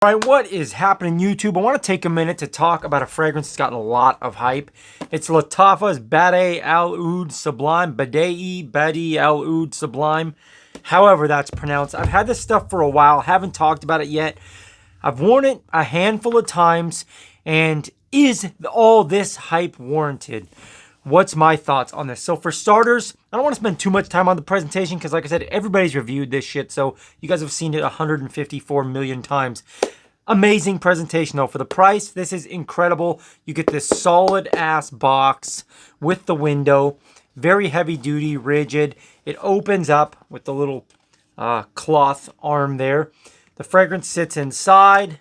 All right, what is happening, YouTube? I want to take a minute to talk about a fragrance that's gotten a lot of hype. It's Lattafa's Bade'e Al Oud Sublime. Bade'e Al Oud Sublime. However that's pronounced. I've had this stuff for a while. Haven't talked about it yet. I've worn it a handful of times. And is all this hype warranted? What's my thoughts on this? So for starters, I don't want to spend too much time on the presentation because like I said, everybody's reviewed this shit. So you guys have seen it 154 million times. Amazing presentation though. For the price, this is incredible. You get this solid ass box with the window. Very heavy duty, rigid. It opens up with the little cloth arm there. The fragrance sits inside.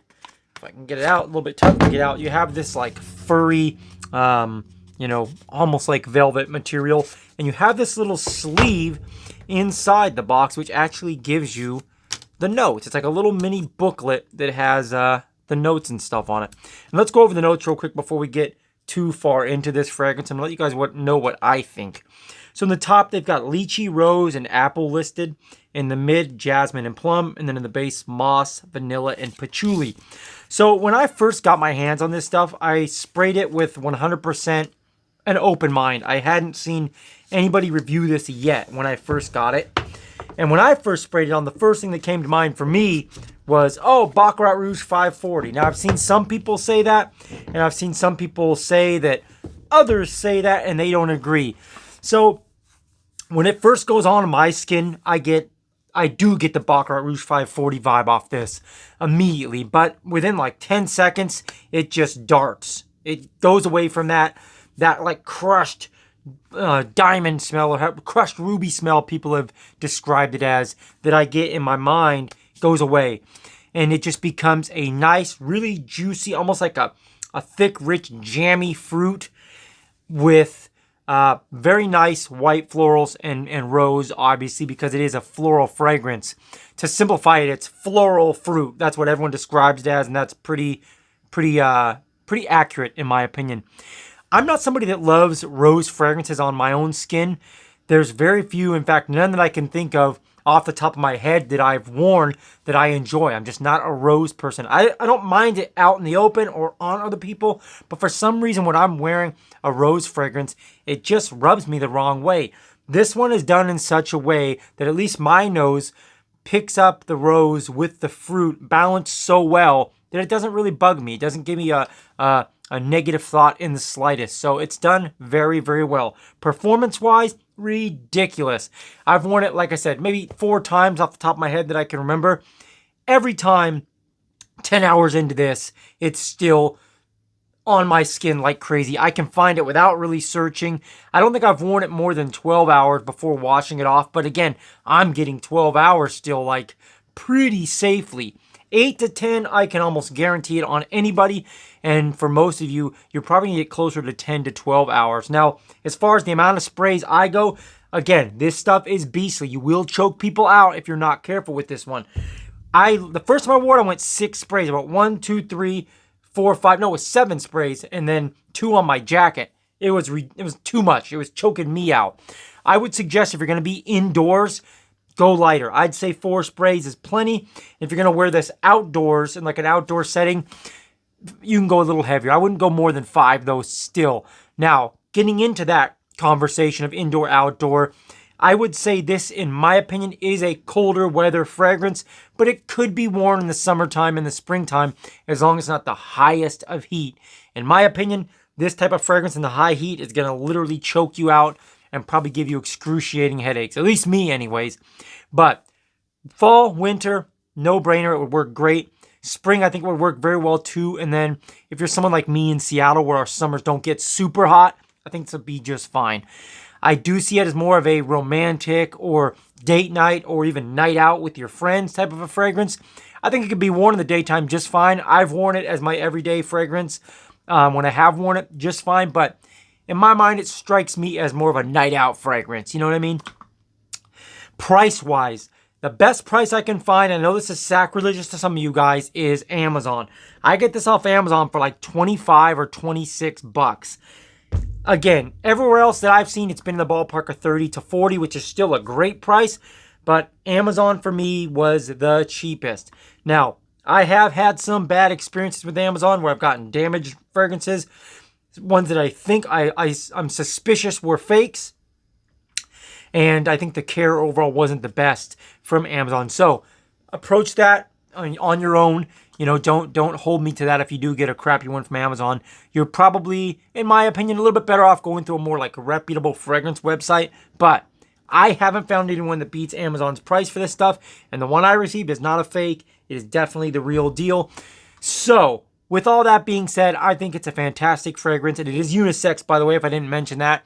If I can get it out, a little bit tough to get out. You have this like furry, you know, almost like velvet material. And you have this little sleeve inside the box, which actually gives you the notes. It's like a little mini booklet that has the notes and stuff on it. And let's go over the notes real quick before we get too far into this fragrance. I'm going to let you guys know what I think. So in the top, they've got lychee, rose, and apple listed. In the mid, jasmine and plum. And then in the base, moss, vanilla, and patchouli. So when I first got my hands on this stuff, I sprayed it with 100% an open mind. I hadn't seen anybody review this yet when I first got it. And when I first sprayed it on, the first thing that came to mind for me was, oh, Baccarat Rouge 540. Now, I've seen some people say that, and I've seen some people say that others say that, and they don't agree. So when it first goes on my skin, I do get the Baccarat Rouge 540 vibe off this immediately. But within like 10 seconds, it just darts. It goes away from that like crushed diamond smell or crushed ruby smell people have described it as that I get in my mind goes away. And it just becomes a nice, really juicy, almost like a thick, rich, jammy fruit with very nice white florals and rose, obviously, because it is a floral fragrance. To simplify it, it's floral fruit. That's what everyone describes it as, and that's pretty accurate in my opinion. I'm not somebody that loves rose fragrances on my own skin. There's very few, in fact, none that I can think of off the top of my head that I've worn that I enjoy. I'm just not a rose person. I don't mind it out in the open or on other people, but for some reason when I'm wearing a rose fragrance, it just rubs me the wrong way. This one is done in such a way that at least my nose picks up the rose with the fruit balanced so well that it doesn't really bug me. It doesn't give me a negative thought in the slightest. So it's done very, very well. Performance-wise, ridiculous. I've worn it, like I said, maybe 4 times off the top of my head that I can remember. Every time, 10 hours into this, it's still on my skin like crazy. I can find it without really searching. I don't think I've worn it more than 12 hours before washing it off. But again, I'm getting 12 hours still like pretty safely. 8 to 10, I can almost guarantee it on anybody. And for most of you, you're probably going to get closer to 10 to 12 hours. Now, as far as the amount of sprays I go, again, this stuff is beastly. You will choke people out if you're not careful with this one. The first time I wore it, I went 6 sprays. About 1, 2, 3, 4, 5. No, it was 7 sprays. And then 2 on my jacket. It was too much. It was choking me out. I would suggest if you're going to be indoors, go lighter. I'd say 4 sprays is plenty. If you're going to wear this outdoors in like an outdoor setting, you can go a little heavier. I wouldn't go more than 5 though still. Now, getting into that conversation of indoor, outdoor, I would say this, in my opinion, is a colder weather fragrance, but it could be worn in the summertime and the springtime as long as it's not the highest of heat. In my opinion, this type of fragrance in the high heat is going to literally choke you out and probably give you excruciating headaches. At least me anyways. But fall, winter, no-brainer. It would work great. Spring, I think, would work very well too. And then if you're someone like me in Seattle where our summers don't get super hot, I think this would be just fine. I do see it as more of a romantic or date night or even night out with your friends type of a fragrance. I think it could be worn in the daytime just fine. I've worn it as my everyday fragrance when I have worn it just fine. But in my mind, it strikes me as more of a night out fragrance. You know what I mean? Price-wise, the best price I can find, I know this is sacrilegious to some of you guys, is Amazon. I get this off Amazon for like 25 or 26 bucks. Again, everywhere else that I've seen, it's been in the ballpark of 30 to 40, which is still a great price. But Amazon for me was the cheapest. Now, I have had some bad experiences with Amazon where I've gotten damaged fragrances, ones that I think I'm suspicious were fakes, and I think the care overall wasn't the best from Amazon. So approach that on your own. You know, don't hold me to that. If you do get a crappy one from Amazon, you're probably, in my opinion, a little bit better off going through a more like a reputable fragrance website. But I haven't found anyone that beats Amazon's price for this stuff, and the one I received is not a fake. It is definitely the real deal. So with all that being said, I think it's a fantastic fragrance, and it is unisex, by the way, if I didn't mention that.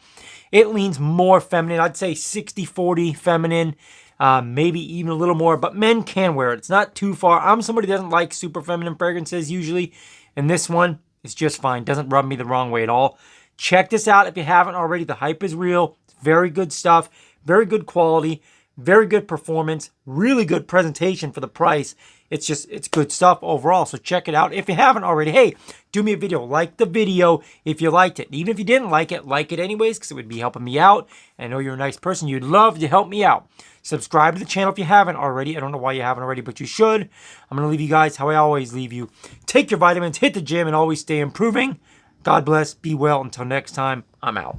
It leans more feminine. I'd say 60-40 feminine, maybe even a little more, but men can wear it. It's not too far. I'm somebody that doesn't like super feminine fragrances usually, and this one is just fine. Doesn't rub me the wrong way at all. Check this out if you haven't already. The hype is real. It's very good stuff, very good quality, very good performance, really good presentation for the price. It's good stuff overall. So check it out if you haven't already. Hey, do me a video. Like the video if you liked it. Even if you didn't like it anyways, because it would be helping me out. I know you're a nice person. You'd love to help me out. Subscribe to the channel if you haven't already. I don't know why you haven't already, but you should. I'm going to leave you guys how I always leave you. Take your vitamins, hit the gym, and always stay improving. God bless. Be well. Until next time, I'm out.